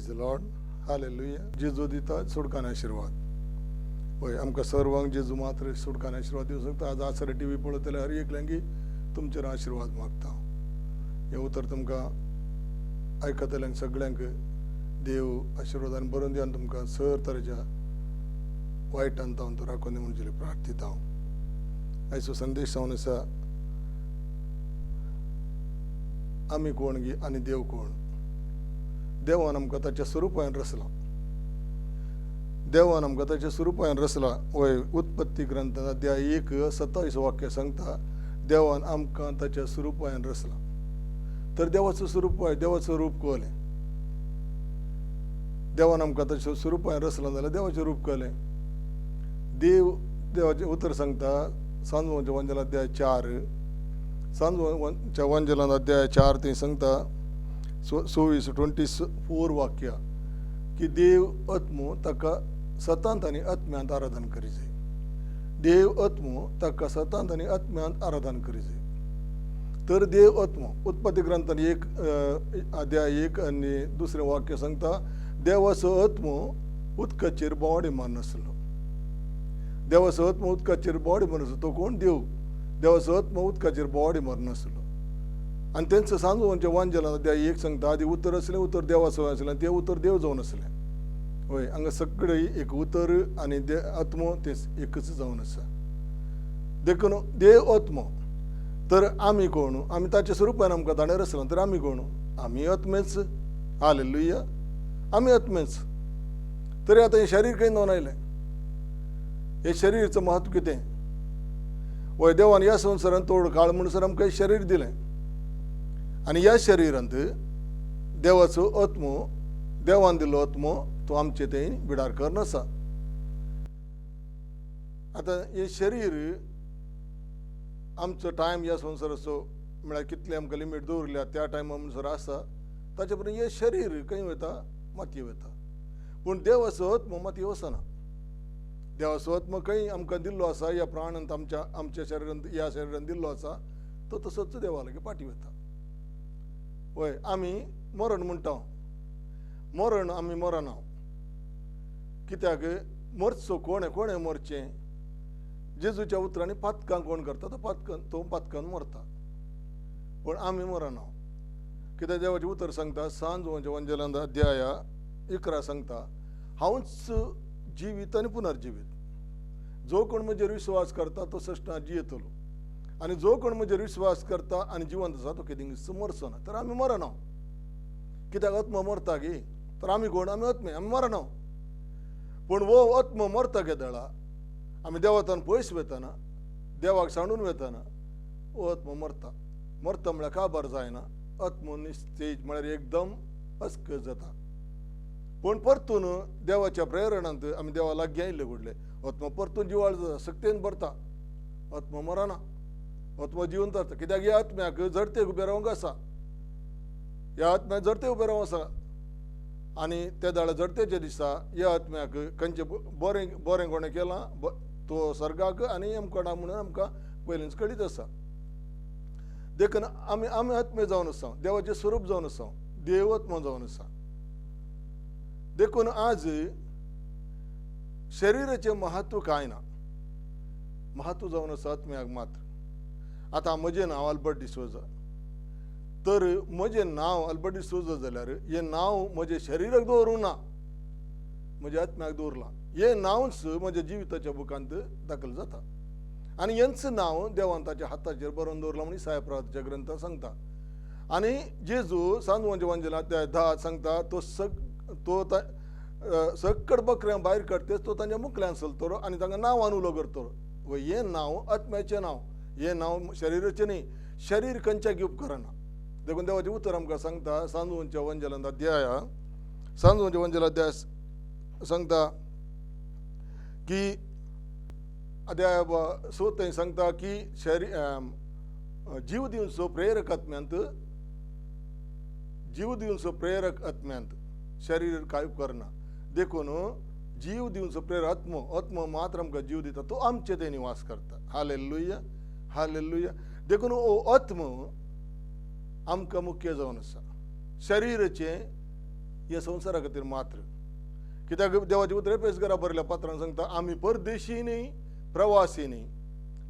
The Lord. Hallelujah. जेजू दिता सुडकाने आशीर्वाद. होय आमकां सर्वांक जेजू मात्र सुडकाने आशीर्वाद दिवं शकता. आज आसरे टीव्ही पळयत जाल्यार हर एकल्यांकी तुमचेर आशीर्वाद मागता. हे उतर तुमकां आयकतल्यांक सगळ्यांक देव आशीर्वादान बरोवन दियान तुमकां सर तरेच्या वायटान तावन तो राखून दी म्हणून प्रार्थिता हांव. आयचो संदेश जावन आसा आमी कोण गी आनी देव कोण. देवान आमकां ताच्या स्वरुपान रचला. देवान आमकां ताच्या स्वरुपान रचला. वय उत्पत्ती ग्रंथान अध्याय 1:27 वाक्य सांगता देवान आमकां ताच्या स्वरुपान रचला. तर देवाचो स्वरूप देवाचो रूप कळलें. देवान आमकां ताच्या स्वरुपान रचला जाल्यार देवाचें रूप कळलें. देवाचें उतर सांगता सांजवांच्या वंजल अध्याय 4 सांजवांच्या वंजलान अध्याय 4 थंय सांगता 24 वाक्य की देव आत्मो ताका सतांत आनी आत्म्यांत आराधन करी जाय. देव आत्मो ताका सतांत आनी आत्म्यांत आराधन करी जाय. तर देव आत्मो उत्पत्ती ग्रंथान 1 अध्याय 1 आनी दुसरें वाक्य सांगता देवाचो आत्मो उदकाचेर बोवाडीमान नासलो. देवाचो आत्मो उदकाचेर बोवाडीमान नासलो. तो कोण? देव. देवाचो आत्मो उदकाचेर बोवाडीमान नासलो. आनी तेंचो सांजवांच्या वांजलान अध्याय 1 सांगता आदी उतर आसलें. उतर देवाचो आसलें आनी तें उतर देव जावन आसलें. होय हांगा सगळें एक उतर आनी आत्मो ते एकच जावन आसा. देखून देव आत्मो. तर आमी कोण? आमी ताच्या स्वरुपान आमकां ताणें रचला. तर आमी कोण? आमी आत्मेच. हालेलुया. आमी आत्मेच. तरी आतां हें शरीर खंय जावन आयलें. हे शरीराचो महत्व कितें? वय देवान ह्या संवसारान तोड काळ म्हणसर आमकां हे शरीर दिलें. आनी ह्या शरिरांत देवाचो आत्मो देवान दिल्लो आत्मो तो आमचे थंय बिडार करन आसा. आतां हे शरीर आमचो टायम ह्या संवसाराचो म्हळ्यार कितले आमकां लिमीट दवरल्या त्या टायमा म्हणसर आसा. ताचे परस हे शरीर खंय वता? मातये वता. पूण देवाचो आत्मो मातये वचना. देवाचो आत्मो खंय आमकां दिल्लो आसा ह्या प्राणांत आमच्या शरिरांत ह्या शरिरांत दिल्लो आसा तो तसोच देवा लागीं पाटी वता. वय आमी मरण म्हणटा. मरण आमी मरना. कित्याक मरचो कोणें मरचें? जेजूच्या उतरांनी पातकां कोण करता तो पातकान मरता. पूण आमी मरना. कित्याक देवाचें उतर सांगता सांजवांच्या वंजलांत अध्याय 11 सांगता हांवूच जिवीत आनी पुनर्जिवीत. जो कोण म्हजेर विश्वास करता तो सश्टां जियेतलो. आनी जो कोण म्हजेर विश्वास करता आनी जिवंत आसा तो केदींच मरचो ना. तर आमी मरना. कित्याक आत्मो मरता गे. तर आमी कोण? आमी आत्मे. आमी मरना. पूण वो आत्मो मरता केदळा आमी देवातान पयस वेतना देवाक सांडून वेतना वो आत्मो मरता. मरता म्हळ्यार काबार जायना. आत्मो निस्तेज म्हळ्यार एकदम अस्क जाता. पूण परतून देवाच्या प्रेरणांत आमी देवा लागीं आयिल्ले घडले आत्मो परतून जिवाळ जाता. सक्तेन भरता. आत्मो मरना. आत्मो जिवंत आसता. कित्याक ह्या आत्म्याक जडतेक उबें रावंक आसा. ह्या आत्म्याक जडते उबें रावंक आसा. आनी त्या दाळा जडतेच्या दिसा ह्या आत्म्याक खंयचें बरें कोणें केलां तो सर्गाक आनी आमकां म्हणून आमकां पयलींच कळीत आसा. देखून आमी आत्मे जावन आसा. देवाचें स्वरूप जावन आसा. देव आत्मो जावन आसा. देखून आज शरिराचें महत्व कांय ना. महत्व जावन आसा आत्म्याक मात्र. आतां म्हजें नांव अल्बर्ट डिसोजा. तर म्हजें नांव अल्बर्ट डिसोजा जाल्यार हें नांव म्हज्या शरिराक दवरूंक ना. म्हज्या आत्म्याक दवरलां. हें नांवच म्हज्या जिविताच्या बुकांत दाखल जाता. आनी हेंच नांव देवान ताच्या हाताचेर बरोवन दवरलां म्हणून इसाया प्रवादिच्या ग्रंथान सांगता. आनी जेजू सांजवांच्या वंजलांत अध्याय 10 सांगता तो सक्कड बकऱ्यां भायर काडटेच तो तांच्या मुखल्यान चलतलो आनी तांकां नांवान उलो करतलो. हें नांव आत्म्याचें नांव. हें नांव शरिराचें न्ही. शरीर खंयच्याक उपकारना. देखून देवाचें उतर आमकां सांगता सांजवांच्या वंजलांत अध्याय सांगता की अध्याय 6 सांगता की जीव दिवचो प्रेरक आत्म्यांत शरीर कांय उपकारना. देखून जीव दिवचो प्रेरक आत्मो मात्र आमकां जीव दिता. तो आमचे थंय निवास करता. हालेलुया. हालेलुया. देखून हो आत्मो आमकां मुख्य जावन आसा. शरीराचें या संवसारा खातीर मात्र. कित्याक देवाचे उतर एफेसकारा बरयल्या पत्रान सांगता आमी परदेशी न्ही, प्रवासी न्ही,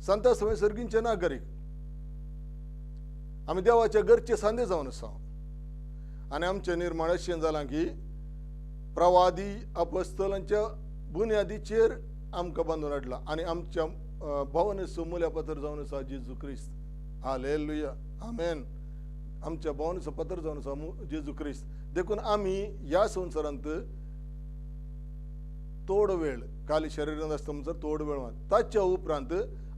संत सर्गींचे नागरीक. आमी देवाच्या घरचे सांदे जावन आसा आनी आमचें निर्माण अशें जालां की प्रवादी अपोस्तलांच्या बुन्यादीचेर आमकां बांदून हाडला आनी आमच्या भवनाचो मुल्यापत्र जावन आसा जेजू क्रिस्त. हालेलुया, आमेन. आमच्या भवनाचो पत्र जावन आसा जेजू क्रिस्त. देखून आमी ह्या संवसारांत तोड वेळ खाली शरिरांत आसता म्हणसर तोड वेळ ताच्या उपरांत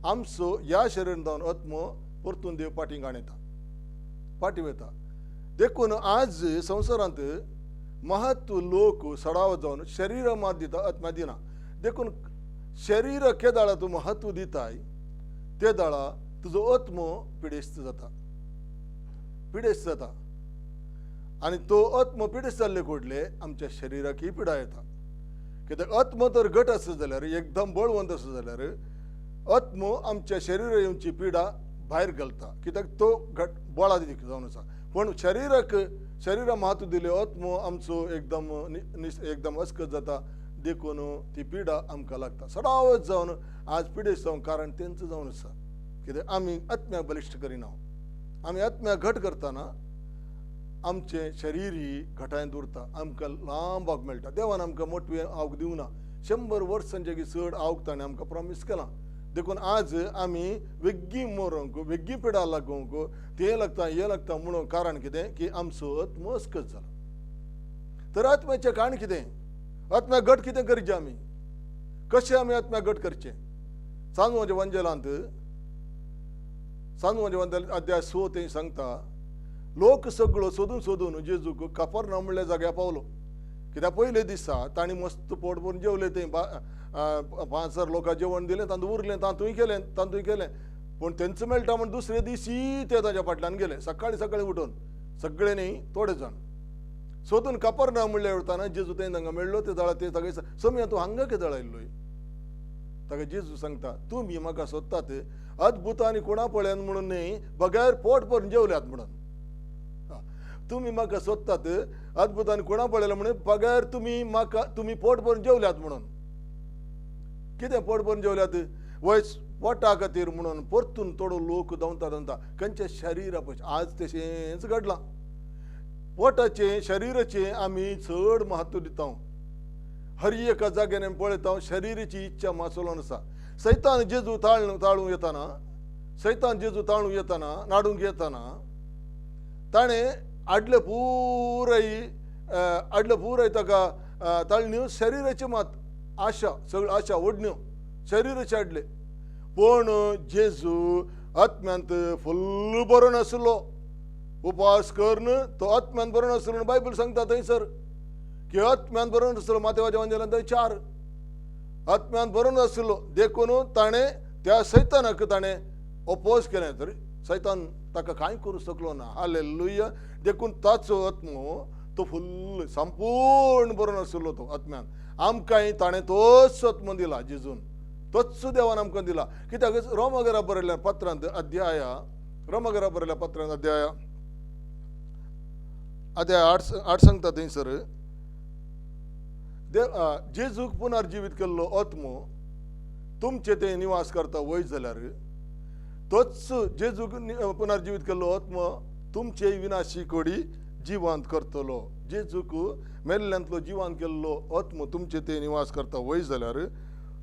आमचो ह्या शरिरांत जावन आत्मो परतून देव पाठींग हाडटा, पाठी वता. देखून आज संवसारांत महत्व लोक सडाव जावन शरीर मात दिता, आत्मा दिना. देखून शरीर के दाळा तूं महत्व दिताय ते दाळा तुजो आत्मो पिडेस्त जाता, पिडेस्त जाता. आनी तो आत्मो पिडेस्त जाल्ले कोडले आमच्या शरिराकय पिडा येता. कित्याक आत्मो तर घट आसा जाल्यार एकदम बळवंत आसा जाल्यार आत्मो आमच्या शरीर येवची पिडा भायर घालता. कित्याक तो घट बळा जावन आसा. पण शरीरा महत्व दिले आत्मो आमचो एकदम अस्कत जाता. देखून ती पिडा आमकां लागता. सडावत जावन आज पिडेस्त जावन कारण तेंच जावन आसा. कित्याक आमी आत्म्याक बलिश्ट करिना. आमी आत्म्याक घट करतना आमचे शरीर ही घटायन उरता, आमकां लांबाक मेळटा. देवान आमकां मोटवे आवक दिवना. 100 वर्सांचे चड आवक ताणें आमकां प्रॉमीस केलां. देखून आज आमी वेग्गी मरूंक, वेग्गी पिडा लागूंक, ते लागता हे लागता म्हणून कारण कितें की आमचो आत्मो अस्कत जाला. तर आत्म्याचें कारण कितें? आत्म्याक घट कितें करचें आमी? कशें आमी आत्म्याक घट करचें? सांजवाच्या वंजलांत अध्याय 6 थंय सांगता लोक सगळो सोदून जेजूक कफरनाहूम म्हणल्या जाग्यार पावलो. कित्याक पयले दिसा तांणी मस्त पोट भरून जेवले. थंय 5,000 लोकांक जेवण दिलें, तांदूळ उरलें, तांतूय केलें. पूण तेंच मेळटा म्हण दुसरे दिसी ते ताच्या फाटल्यान गेले. सकाळी उठून सगळे न्ही थोडे जाण सोदून कफरनाहूम म्हणल्या वयताना जेजू थंय तांकां मेळ्ळो. ते जाळा ते ताका सोम्या तूं हांगा कितें आयिल्लोय? ताका जेजू सांगता तुमी म्हाका सोदतात अद्भुत आनी कोणा पळयान म्हणून न्ही, बगैर पोट भरून जेवल्यात म्हणून. तुम्ही म्हाका सोदतात अद्भुत आनी कोणा पळयला म्हणून बगैर तुम्ही पोट भरून जेवल्यात म्हणून. कितें पोट भरून जेवल्यात? वयस पोटा खातीर म्हणून परतून थोडो लोक धांवता खंयच्या शरिरा पळय. आज तशेंच घडलां. पोटाचे शरिराचे आमी चड महत्व दिता. हर एका जाग्यान आमी पळयता शरिराची इच्छा मासोलोन आसा. सैतान जेजू ताळूंक येताना नाडूंक येताना ताणें आडले पुराय ताका ताळण्यो शरिराचे मात आशा, सगळ्यो आशा ओडण्यो शरिराचे हाडले. पण जेजू आत्म्यांत फुल्ल बरो नासलो. उपास करन तो आत्म्यान बरो नासलो. बायबल सांगता थंयसर की आत्म्यान बरो नासलो. मातेवाच्या वंजलांत 4 आत्म्यान बरो नासलो. देखून ताणें त्या सैतानाक ताणें ओपोज केलें. तरी सैतान ताका कांय करूं शकलो ना. हालेलुया. देखून ताचो आत्मो तो फुल्ल संपूर्ण बरो नासलो. तो आत्म्यान आमकांय ताणें तोच आत्मो दिला. जेजून तोच देवान आमकां दिला. कित्याक रोमागरा बरयल्ल्या पत्रांत अध्याय 8 सांगता थंयसर जेजूक पुनर्जिवीत केल्लो आत्मो तुमचे ते निवास करता वयर जाल्यार तोच जेजूक पुनर्जिवीत केल्लो आत्मो तुमचे विनाशी कोडी जिवंत करतलो. जेजूक मेल्ल्यांतलो जिवंत केल्लो आत्मो तुमचे ते निवास करता वयर जाल्यार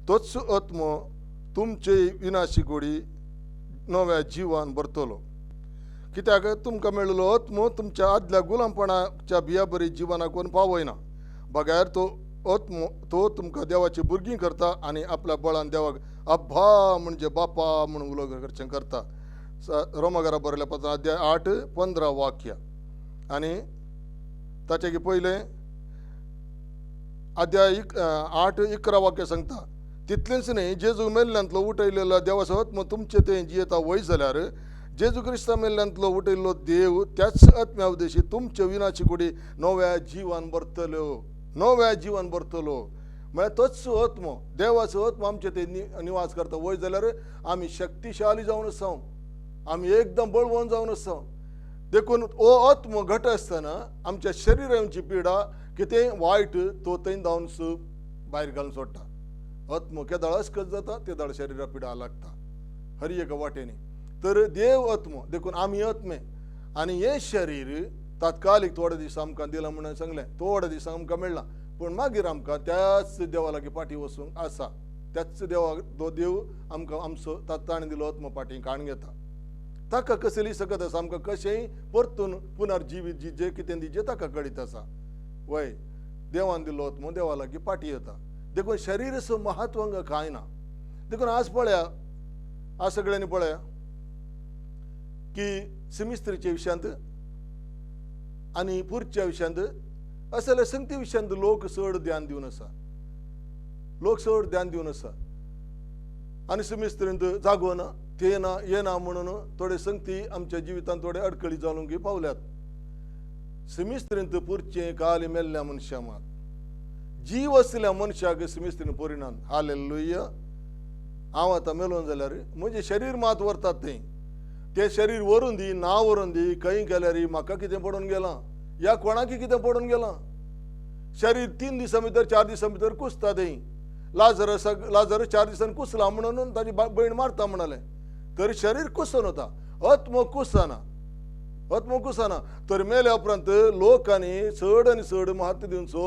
तोच आत्मो तुमचे विनाशी कोडी नव्या जिवान भरतलो. कित्याक तुमकां मेळिल्लो आत्मो तुमच्या आदल्या गुलामपणाच्या बियाबरी जिवनाक कोण पावयना. बगैर तो आत्मो तो तुमकां देवाची भुरगीं करता आनी आपल्या बळान देवाक अब्बा म्हणजे बापा म्हणून उलोवप करचें करता. रोमागरा बरयल्या पत्रांत अध्याय 8:15 वाक्य आनी ताचे पयले अध्याय 8:11 वाक्य सांगता. तितलेंच न्ही, जेजू मेल्ल्यांतलो उठयलेलो देवाचो आत्मो तुमचे ते जियेता वयर जाल्यार जेजू क्रिस्ता मेल्ल्यांतलो उठयल्लो देव त्याच आत्म्या उद्देशी तुमचे विनाची कुडी नव्या जिवान भरतलो. म्हळ्यार तोच आत्मो देवाचो आत्मो आमचे ते निवास करता वयर जाल्यार आमी शक्तिशाली जावन आसा. आमी एकदम बळवंत जावन आसा. देखून ओ आत्म घट आसतना आमच्या शरिराची पिडा कितें वायट तो थंय जावन भायर घालून सोडटा। आत्म केदाळ अस्कत जाता तेदाळ शरिरा पिडा लागता हर एका वाटेनी। तर देव आत्म देखून आमी आत्मे आनी हे शरीर तात्कालिक थोडे दीस आमकां दिला म्हणून सांगलें, थोडे दीस आमकां मेळना, पूण मागीर आमकां त्याच देवा लागीं फाटी वचूंक आसा। त्याच देवा तो देव आमकां आमचो ताणें दिलो आत्म फाटी काण घेता। ताका कसली सकत आसा, आमकां कशेंय परतून पुनर्जिवीत जे कितें दिजें ताका कळीत आसा। वय देवान दिलो आत्मो देवा लागीं फाटी येता। देखून शरीराचो महत्व हांगा कांय ना। देखून आज पळया, आज सगळ्यांनी पळया की सेमिस्त्रीच्या विशयांत आनी पुरच्या विशयांत असले संगती विशयांत लोक चड ध्यान दिवन आसा, लोक चड ध्यान दिवन आसा। आनी सेमिस्त्रींत जागोना ते ना हे ना म्हणून थोडे संगती आमच्या जिवितांत थोडे अडखळी जावंक पावल्यात। सेमिस्त्रींत पुरचें काल मेल्ल्या मनशा मात जीव असल्या मनशाक सेमिस्त्रीन परिणाम। हालेलुया। हांव आतां मेलोन जाल्यार म्हजें शरीर मात व्हरतात ते शरीर व्हरून दी ना व्हरून दी खंय गेल्यार म्हाका कितें पडून गेलां या कोणाकी कितें पडून गेलां। शरीर 3 दिसां भितर 4 दिसां भितर कुसता थंय। लाजरस 4 दिसांनी कुसला म्हणून ताची भयण मारता म्हणालें, तर शरीर कुसून वता, आत्म कुसना, आत्म कुसना। तर मेल्या उपरांत लोकांनी चड आनी चड महत्व दिवचो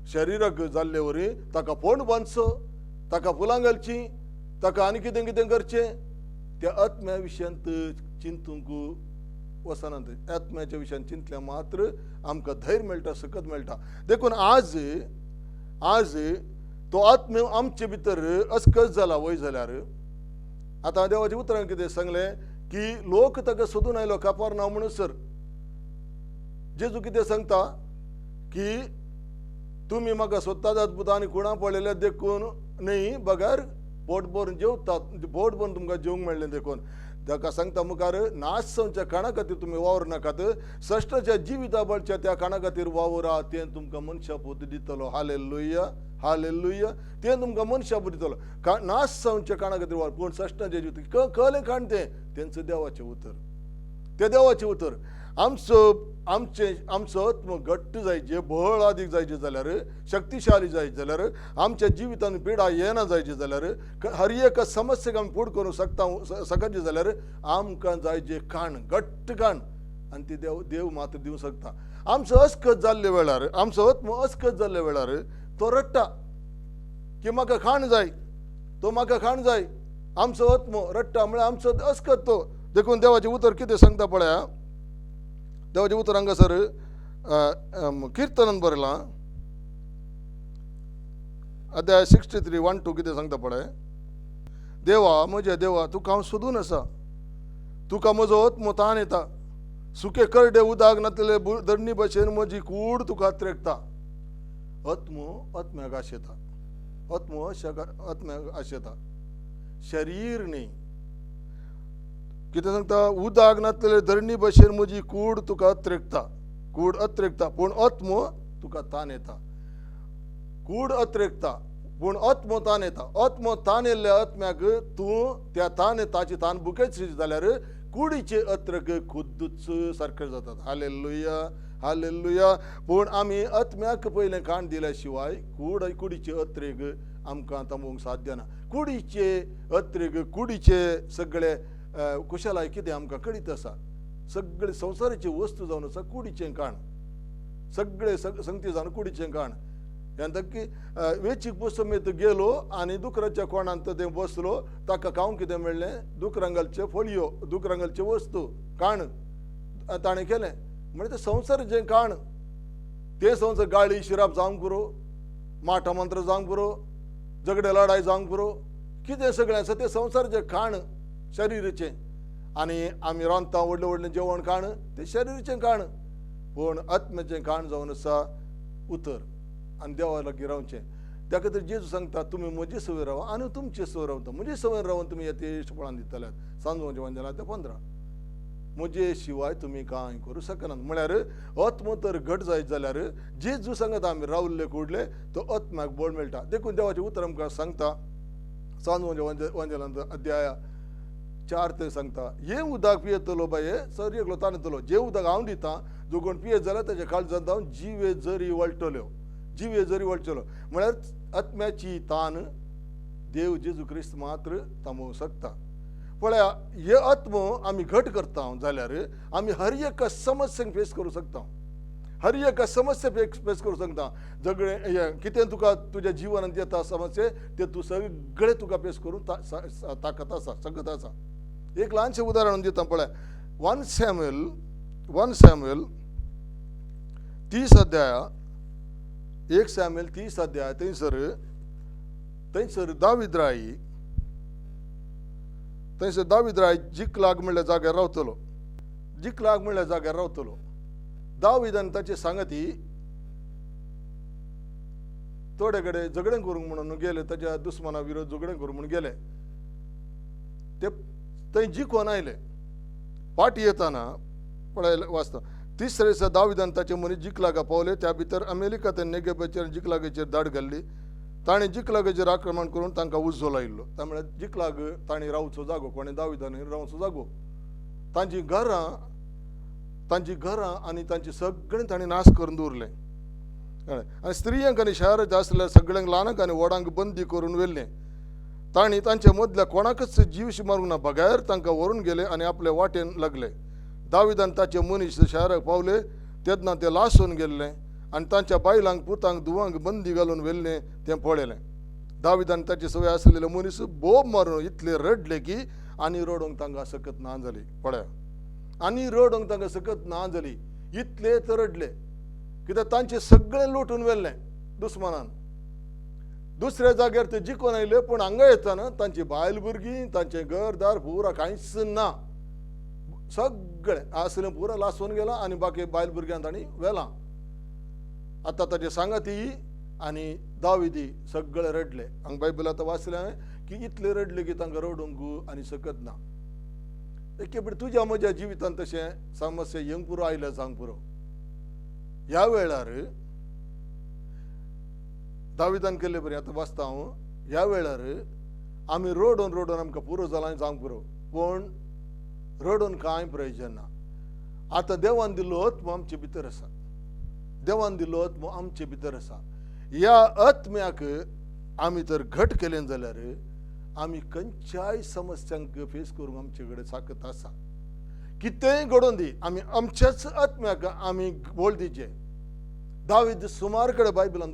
शरिराक जाल्ले वरी ताका फोंड बांदचो, ताका फुलां घालचीं, ताका आनी कितें कितें करचें, त्या आत्म्या विशयांत चिंतूंक वचनात। आत्म्याच्या विशयान चिंतल्या मात्र आमकां धैर्य मेळटा, सकत मेळटा। देखून आज तो आत्म आमचे भितर अस्कस जाला वय जाल्यार आतां देवाच्या उतरान कितें सांगलें की लोक ताका सोदून आयलो कापारनाव म्हणसर। जेजू कितें सांगता की तुमी म्हाका सोदतात अद्भुत आनी कुणां पळयल्या देखून न्ही बगार पोट भरून जेवतात, पोट भरून तुमकां जेवंक मेळ्ळें देखून। ताका सांगता मुखार नाश जावच्या काणा खातीर तुमी वावर नाकात, सश्टाच्या जिविता बळच्या त्या काणा खातीर वावरा, तें तुमकां मनशा पोत दितलो। Hallelujah, hallelujah. तें तुमकां मनशा पोत दितलो। नाश जावच्या काणा खातीर वावर, पूण सश्टाच्या जिवीत कळलें काण तेंचं देवाचें उतर, तें देवाचें उतर। आमचो आत्म घट्ट जायचे, बळ अदीक जायचे जाल्यार, शक्तिशाली जायचे जाल्यार, आमच्या जिवितांत पिडा येना जायचे जाल्यार, हर एक समस्येक आमी फूड करूंक शकचे जाल्यार आमकां जायचे काण, घट्ट काण, आनी ती देव मात्र दिवंक शकता। आमचो अस्कत जाल्ले वेळार, आमचो आत्म अस्कत जाल्ले वेळार तो रडटा की म्हाका खाण जाय, तो म्हाका खाण जाय। आमचो आत्म रडटा म्हळ्यार आमचो अस्कत तो। देखून देवाचें उतर कितें सांगता पळया, देवाचें उतर हांगासर कीर्तनान बरयलां, अध्याय 63 1-2 कितें सांगता पळय। देवा म्हज्या देवा तुका हांव सोदून आसा, तुका म्हजो आत्म ताण येता, सुके करडे उदाक नातले धरणी भशेन म्हजी कूड तुका त्रेकता। आत्म्याक आशेता, आत्म्याक आशेता, शरीर न्ही। कितें सांगता, उदाक नातले धरणी भशेन म्हजी कूड तुका अत्रेकता, कूड अत्रेकता, पूण आत्म तुका ताण येता। कूड अत्रेकता पूण आत्म ताण येता। आत्म ताण येल्ल्या आत्म्याक तूं त्या ताची ताण बुकेच जाल्यार कुडीचे अत्रक खुद्दूच सारखे जातात। Hallelujah, hallelujah. पूण आमी आत्म्याक पयलें काण दिल्या शिवाय कुडीचे अत्रेक आमकां थांबोवंक साध्य ना। कुडीचे अत्रेक, कुडीचे सगळे कुशलाय कितें आमकां कळीत आसा। सगळे संवसाराची वस्तू जावन आसा कुडीचें काण, सगळे संगती जावन कुडीचें काण। ह्या की वेचीक समेत गेलो आनी दुकराच्या कोणांत तें बसलो, ताका खावंक कितें मेळ्ळें, दुकरांगालचे फळयो, दुकरांगालचे वस्तू काण ताणें केलें। म्हणजे तें संवसाराचें काण, तें संवसार गाळी शिराप जावंक पुरो, माठ मंत्र जावंक पुरो, झगडे लढाई जावंक पुरो, कितें सगळें आसा तें संवसाराचें काण शरिराचें। आनी आमी रांदता व्हडलें व्हडलें जेवण काण तें शरिराचें काण, पूण आत्म्याचें काण जावन आसा उतर आनी देवा लागीं रावचें। त्या खातीर जेजू सांगता तुमी म्हजी सवय रावा आनी तुमचे सवय रावता। म्हजी सवय रावन तुमी येतेश्ट फळां दितल्यात। सांजोवचें वंजनां 15 म्हजे शिवाय तुमी कांय करूं शकनात। म्हळ्यार आत्म तर घट जायत जाल्यार जेजू सांगता आमी रावल्ले कुडले तो आत्म्याक बळ मेळटा। देखून देवाचें उतर आमकां सांगता सांजोवचें वंजनांत अध्याय 4 ते सांगता हे उदक पियेतलो बाये सर एकलो ताणतलो जे उदक हांव दिता जो कोण पियेत जाल्यार ताच्या काळजांत जावन जिवे जरी वळटल्यो म्हळ्यार आत्म्याची तान देव जेजू क्रिस्त मात्र थांबोवंक शकता. पळया हे आत्मो आमी घट करता जाल्यार आमी हर एक समस्यांक फेस करूं शकता. हर एक समस्या फेस करूं शकता. सगळे कितें तुका तुज्या जिवनांत येता समस्या ते तूं सगळे तुका फेस करूं ताकद आसा सकत आसा. एक ल्हानशें उदाहरण दिता पळय. 1 सॅम्युएल 30 अध्याय 1 सॅम्युएल 30 अध्याय थंयसर दावीद राय जिकलाग म्हणल्या जाग्यार रावतलो. दावीद आनी ताचे सांगती थोडे कडेन झगडें करूंक म्हणून गेले. ताच्या दुस्माना विरोध झगडें करूंक म्हणून गेले. ते थंय जिखोन आयले. फाटी येताना पळय वाचता 30 दिसा दावीदान ताचे मनीस जिकलागा पावले. त्या भितर अमेरिकांतल्यान नेगेबाचेर जिकलागेचेर धाड घाल्ली. ताणें जिकलागेचेर आक्रमण करून तांकां उजो लायिल्लो. त्यामुळे जिकलाग तांणी रावचो जागो कोणें दावीदान रावचो जागो तांची घरां आनी तांचे सगळें तांणी नाश करून दवरलें. आनी स्त्रियांक आनी शहराच्या आसलेल्या सगळ्यांक ल्हानांक आनी व्हडांक बंदी करून व्हेल्लें. तांणी तांच्या मदल्या कोणाकच जीवशी मारूंक ना. बगायर तांकां व्हरून गेले आनी आपल्या वाटेन लागले. दावीदान ताचे मनीस शहराक पावले तेन्ना ते लासून गेल्ले आनी तांच्या बायलांक पुतांक धुवांक बंदी घालून व्हेल्लें तें पळयलें. दावीदान ताचे सवय आसलेले मनीस बोब मारून इतले रडले की आनी रडोवंक तांकां सकत ना जाली. पळया आनी रडोवंक तांकां सकत ना जाली. इतले तर रडले कित्याक तांचे सगळें लुटून व्हेल्लें दुस्मानान. दुसऱ्या जाग्यार ते जिखून आयले पूण हांगा येताना तांची बायल भुरगीं तांचे घरदार पुरा कांयच ना. सगळें आसलें पुरा लासून गेलां आनी बाकी बायल भुरग्यां तांणी व्हेलां. आतां ताचे सांगाती आनी दाविदी सगळे रडले. हांगा बायबलांत वाचलें हांवें की इतले रडले की तांकां रडोवंक आनी सकत ना. एके फावटी तुज्या म्हज्या जिवितांत तशें समस्या येवंक पुरो आयल्या सांग पुरो. ह्या वेळार दाविदान केल्ले बरें आतां वाचता हांव. ह्या वेळार आमी रडोवन आमकां पुरो जाला जावंक पुरो पूण रडोवन कांय प्रयोजन ना. आतां देवान दिल्लो आत्मो आमचे भितर आसा. ह्या आत्म्याक आमी तर घट केलें जाल्यार आमी खंयच्याय समस्यांक फेस करूंक आमचे कडेन ताकद आसा. कितेंय घडोवन दी आमी आमच्याच आत्म्याक आमी बोल दिचे. दावीद सुमार कडेन बायबलांत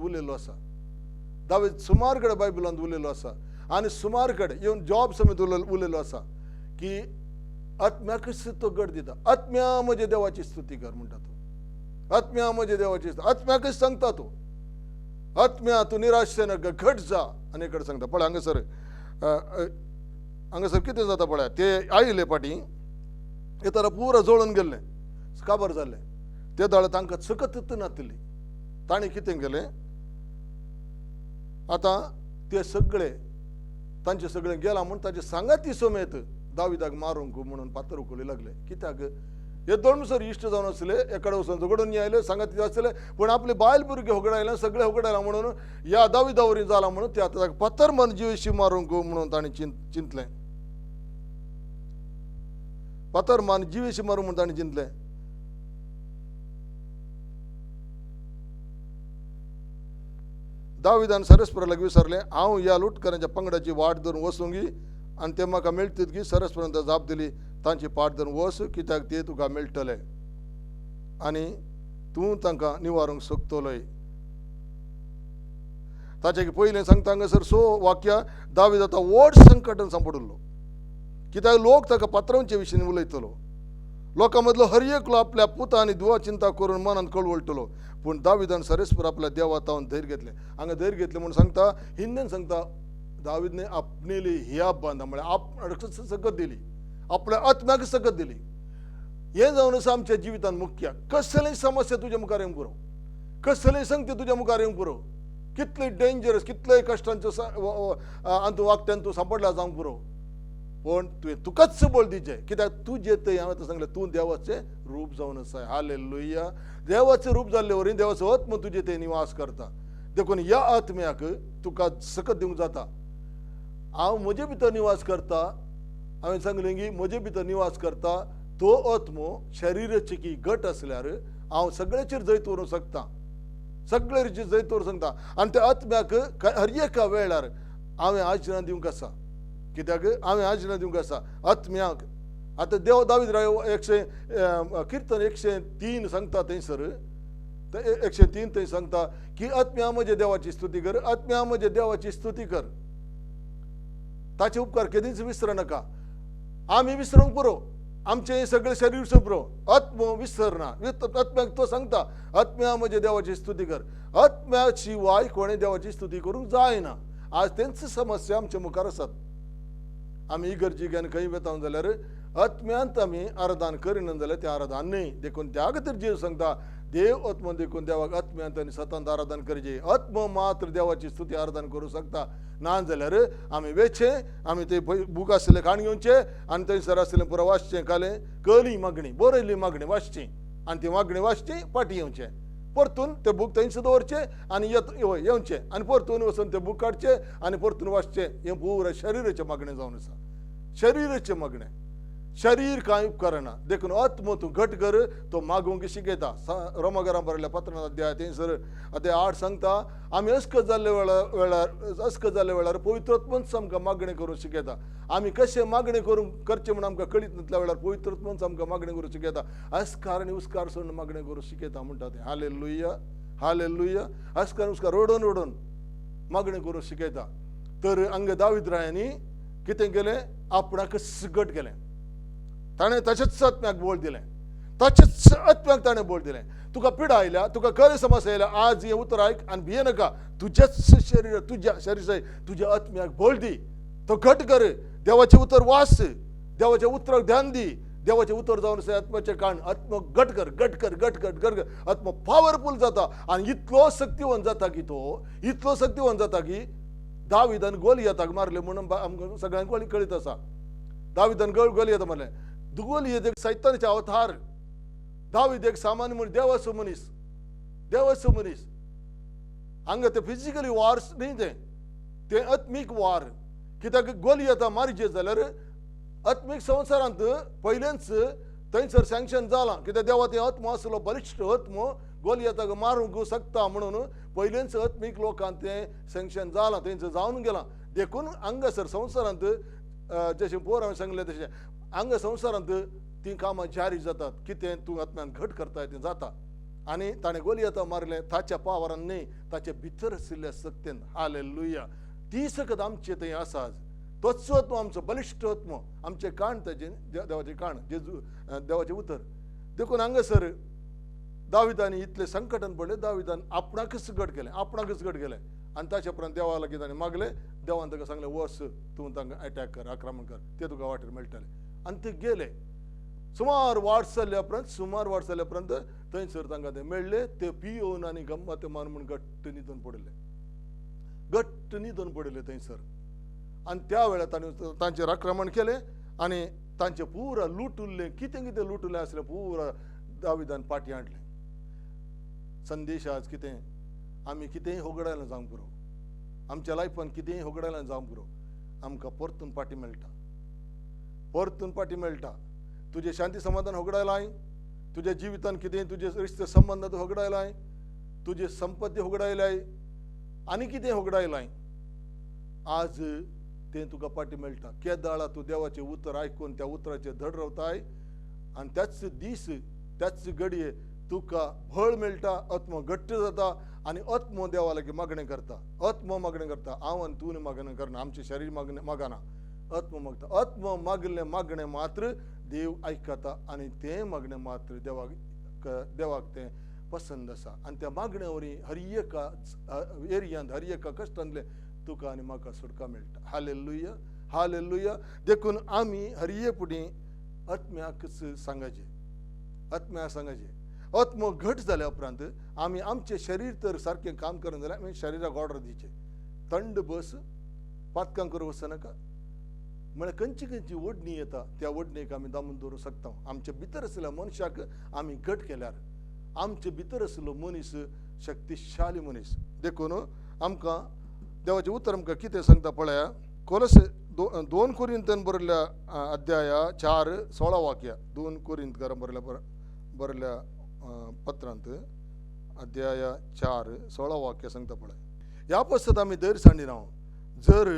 उलयल्लो आसा. आनी सुमार कडेन येवन जॉब समेत उलयल्लो आसा की आत्म्याकच तो घट दिता. आत्म्या म्हजे देवाची स्तुती कर म्हणटा तो. आत्म्या म्हजे देवाची आत्म्याकच सांगता तो. आत्म्या तूं निराश नाका घट जा आनी कडेन सांगता. पळय हांगासर कितें जाता पळय. ते आयिल्ले फाटीं येताना पुरो जळून गेल्ले काबार जाल्ले. ते दाळ तांकां सकत नातली. तांणी कितें केलें आतां ते सगळे तांचे सगळें गेलां म्हूण ताचे सांगाती समेत दाविदाक मारूंक म्हणून पातर उखलूंक लागले. कित्याक हे दोन इश्ट जावन आसले. एकाडे वचून झगडून आयले सांगाती आसले पूण आपले बायल भुरगे होगडायले सगळे होगडायला म्हणून ह्या दाविदा वरी जाला म्हणून ते आतां पातर मन जिवेशी मारूंक म्हणून तांणी चिंतलें. पातर मान जिवेशी मारूंक म्हणून तांणी चिंतलें. दाविदान सरस्पराक विचारलें हांव ह्या लुटकारांच्या पंगडाची वाट धरून वचूंगी आनी ते म्हाका मेळटत की सरस्परान जाप दिली तांची पाट धरून वच कित्याक ते तुका मेळटले आनी तूं तांकां निवारूंक शकतलोय. ताचे पयलें सांगता हांगासर 6 वाक्या दावीद आतां व्हड संकटान सांपडलो. कित्याक लोक ताका पात्रांचे विशीं उलयतलो. लोकां मदलो हर एक आपल्या पुता आनी दुआ चिंता करून मनांत कळवळटलो. पूण दाविदान सरस्पर आपल्या देवा तावन धैर्य घेतलें. हांगा धैर्य घेतलें म्हणून सांगता हिंदीन सांगता दावीदने आपणेली हिया बांदा म्हळ्यार सकत दिली. आपल्या आत्म्याक सकत दिली. हें जावन आसा आमच्या जिवितांत मुख्य. कसलीय समस्या तुज्या मुखार येवंक पुरो. कसलीय संगती तुज्या मुखार येवंक पुरो. कितले डेंजरस कितलेय कश्टांचो अंत वागत्यान तूं सांपडला जावंक पुरो पूण तुवें तुकाच बोल दिचें. कित्याक तूं जे थंय हांवें आतां सांगलें तूं देवाचें रूप जावन आसा. हालेलुया. देवाचें रूप जाल्ले वरी देवाचो आत्म तुजे थंय निवास करता. देखून ह्या आत्म्याक तुका सकत दिवंक जाता. हांव म्हजे भितर निवास करता हांवें सांगलें की म्हजे भितर निवास करता तो आत्मो शरीराची की घट असल्यार हांव सगळ्याचेर जैत व्हरूंक शकता, सगळ्याचेर जैत व्हरूंक शकता. आनी त्या आत्म्याक हर एका वेळार हांवें आज्ञा दिवंक आसा. कित्याक हांवें आज्ञा दिवंक आसा आत्म्याक. आतां देव दावीद राय कीर्तन 103 सांगता थंयसर, 103 थंय सांगता की आत्म्या म्हजे देवाची स्तुती कर, आत्म्या म्हजे देवाची स्तुती कर. ताचे उपकार केदींच विसर नाका. आमी विसरूंक पुरो, आमचें हें सगळें शरीर विसरूंक पुरो, आत्मो विसरना. आत्म्याक तो सांगता आत्म्या म्हजे देवाची स्तुती कर. आत्म्या शिवाय कोणें देवाची स्तुती करूंक जायना. आज तेंच समस्या आमच्या मुखार आसात. आमी इगर्जीक आनी खंय वेता जाल्यार आत्म्यांत आमी आराधन करिना जाल्यार तें आराधन न्ही. देखून त्या खातीर जेव सांगता देव आत्मो देखून देवाक आत्म्यांत आनी सतांत आराधन करचें. आत्मो मात्र देवाची स्तुती आराधन करूंक शकता. ना जाल्यार आमी वेचें, आमी ते बूक आसलें काण घेवचें आनी थंयसर आसलें पुरो वाचचें. कली मागणी, बरयल्ली मागणी वाचची आनी ती मागणी वाचची, फाटीं येवचें, परतून ते बूक थंयच दवरचें आनी येवचें आनी परतून वचून ते बूक काडचें आनी परतून वाचचें. हें पुराय शरिराचें मागणें जावन आसा. शरिराचें मागणें. शरीर कांय उपकारना. देखून आत्मो तूं घट कर, तो मागूंक शिकयता. रोमाकारां बरयल्या पत्रांत अध्याय थंयसर अध्याय 8 सांगता आमी अस्क जाल्ल्या वेळार पवित्र आत्मोच आमकां मागणें करूंक शिकयता. आमी कशें मागणें करचें म्हूण आमकां कळीत नासल्या वेळार पवित्र आत्मोच आमकां मागणें करूंक शिकयता. अस्कार आनी उस्कार सोडून मागणें करूंक शिकयता म्हणटा तें. Hallelujah, hallelujah. अस्कार उस्कार ओडून ओडून मागणें करूंक शिकयता. तर हांगा दावीद रायांनी कितें केलें? आपणाकच घट केलें. ताणें ताचेच आत्म्याक बोल दिलें, ताचेच आत्म्याक ताणें बोल दिलें. तुका पिडा आयल्या, तुका खरे समस्या आयल्या, आज हें उतर आयक आनी भिये नाका. तुजेच शरीर, तुज्या शरीर, तुज्या आत्म्याक बोल दी, तो घट कर. देवाचें उतर वाच, देवाच्या उतराक ध्यान दी. देवाचें उतर जावन आसा आत्म्याचें काण. आत्मो घट कर, घट कर, घट घट घट कर. आत्मो पावरफूल जाता आनी इतलो शक्तिवान जाता की तो, इतलो शक्तिवान जाता की दाविदान गोलियाताक मारले म्हणून आमकां सगळ्यांक कळीत आसा. दाविदान गोलियात मारलें. गोलियत एक सैतानाचे अवतार. दावीद एक सामान्य मनीस, देवाचो मनीस, देवाचो मनीस. हांगा ते फिजिकली वॉर्स न्ही, ते आत्मीक वार. कित्याक गोलियता मारचे जाल्यार आत्मीक संवसारांत पयलेंच थंयसर सँक्शन जालां. कित्याक देवा ते आत्मो आसलो, बलिश्ट आत्मो गोलियताक मारूंक शकता म्हणून पयलेंच आत्मीक लोकांत तें सँक्शन जालां, थंयसर जावन गेलां. देखून हांगासर संवसारांत जशें पोर हांवें सांगलें तशें हांगा संवसारांत तीं कामां जारी जातात. कितें तूं आत्म्यान घट करता तें जाता. आनी ताणें गोलियता मारलें ताच्या पावरान न्ही, ताचे भितर आशिल्ल्या सत्तेन. हालेलुया. ती सकत आमचे थंय आसा. आज तोच आत्मो आमचो बलिश्ट आत्मो, आमचें काण ताचें, देवाचें काण, देवाचें उतर. देखून हांगासर दाविदानी इतलें संकटान पडलें. दाविदान आपणाकच घट केलें, आपणाकच घट केलें आनी ताचे उपरांत देवा लागीं ताणें मागलें. देवान ताका सांगलें वच, तूं तांकां अटॅक कर, आक्रमण कर, तें तुका वाटेर मेळटलें. आनी ते गेले. सुमार वाट चल्ल्या उपरांत थंयसर तांकां ते मेळ्ळे. ते पियोन आनी गम्मत मान म्हूण घट्ट न्हिदून पडले, घट्ट न्हिदून पडले थंयसर. आनी त्या वेळार ताणें तांचेर आक्रमण केलें आनी तांचें पुरा लूट उरलें. कितें कितें लूट उरलें आसलें पुरा दाविदान पाटी हाडलें. संदेश आज कितें? आमी कितेंय होगडायलें जावंक पुरो, आमच्या लायफान कितेंय होगडायलें जावंक पुरो, आमकां परतून पाटी मेळटा, परतून पाटी मेळटा. तुजें शांती समाधान होगडायलाय, तुज्या जिवितान कितें तुजे रिश्ते संबंदात होगडायलाय, तुजी संपत्ती होगडायलाय, आनी कितें होगडायलाय, आज तें तुका पाटी मेळटा. केदाळा तूं देवाचें उतर आयकून त्या उतराचेर धड रावताय आनी त्याच दीस, त्याच घडये तुका भळ मेळटा, आत्मो घट्ट जाता आनी आत्मो देवा लागीं मागणें करता. आत्मो मागणें करता. हांव आनी तूं मागणें करना, आमचें शरीर मागना, आत्मो मागता. आत्मो मागिल्लें मागणें मात्र देव आयकता आनी तें मागणें मात्र देवाक तें पसंद आसा. आनी त्या मागण्या वरी हर एका एरियांत, हर एका कश्टांतले तुका आनी म्हाका सुटका मेळटा. Hallelujah, hallelujah. देखून आमी हर एक फुटी आत्म्याकच सांगचें, आत्म्याक सांगचें. आत्मो घट जाल्या उपरांत आमी आमचें शरीर तर सारकें काम करना जाल्यार आमी शरिराक ऑर्डर दिवचें. थंड बस, पातकां करूं वचनाका. म्हळ्यार खंयची खंयची ओडणी येता त्या ओडणेक आमी दामून दवरूंक शकता. आमच्या भितर आसलेल्या मनशाक आमी घट केल्यार आमचे भितर आसलो मनीस शक्तिशाली मनीस. देखून आमकां देवाचें उतर आमकां कितें सांगता पळया. दोन कोरिंथन बरल्या अध्याया 4:16 दोन कोरिंथकार बरल्या पत्रांत अध्याया 4:16 सांगता पळय. ह्या पसत आमी दर सांडी राव जर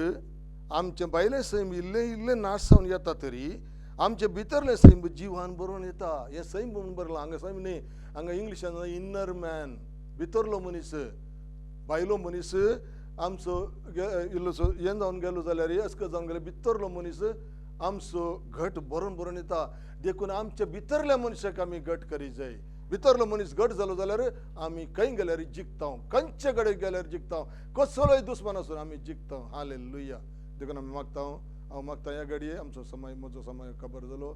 आमचे भायले सैम इल्ले नाश जावन येता तरी आमचे भितरले सैम जिवान बरोवन येता. हे सैम म्हणून बरला हांगा सैम न्ही, हांगा इंग्लिशान इन्नर मॅन, भितरलो मनीस. भायलो मनीस आमचो इल्लोसो हें जावन गेलो जाल्यार अस्क जावन गेलो, भितरलो मनीस आमचो घट बरोवन येता. देखून आमच्या भितरल्या मनशाक आमी घट करी जाय. भितरलो मनीस घट जालो जाल्यार आमी खंय गेल्यार जिखता, खंयचे कडेन गेल्यार जिखता, कसलोय दुस्मान आसून आमी जिखता. हालेलुया. देखून आमी मागता, हांव मागता ह्या घडये आमचो समय म्हजो समय खबर जालो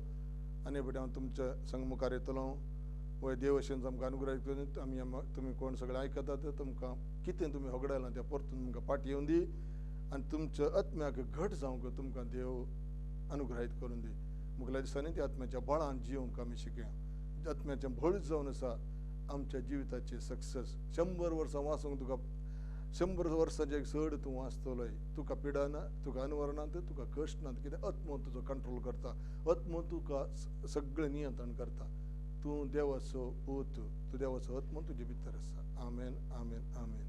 आनी फावटी हांव तुमच्या संगमुखार येतलो. वय देव अशें आमकां अनुग्रह करून आमी तुमी कोण सगळे आयकतात तुमकां कितें तुमी होगडायलां तें परतून तुमकां फाटी येवन दी आनी तुमच्या आत्म्याक घट जावंक तुमकां देव अनुग्रहीत करून दी. मुगल्या दिसांनी त्या आत्म्याच्या बळान जिवंक आमी शिकया. आत्म्याचें बळ जावन आसा आमच्या जिविताची सक्सेस. 100 वर्सां वाचूंक तुका 100 वर्सांचे चड तूं वाचतलोय. तुका पिडा ना, तुका अनवरणांत, तुका कश्ट ना, कित्याक आत्मो तुजो कंट्रोल करता. आत्मो तुका सगळें नियंत्रण करता. तूं देवाचो पूत, तूं देवाचो आत्मो तुजे भितर आसा. आमेन, आमेन, आमेन.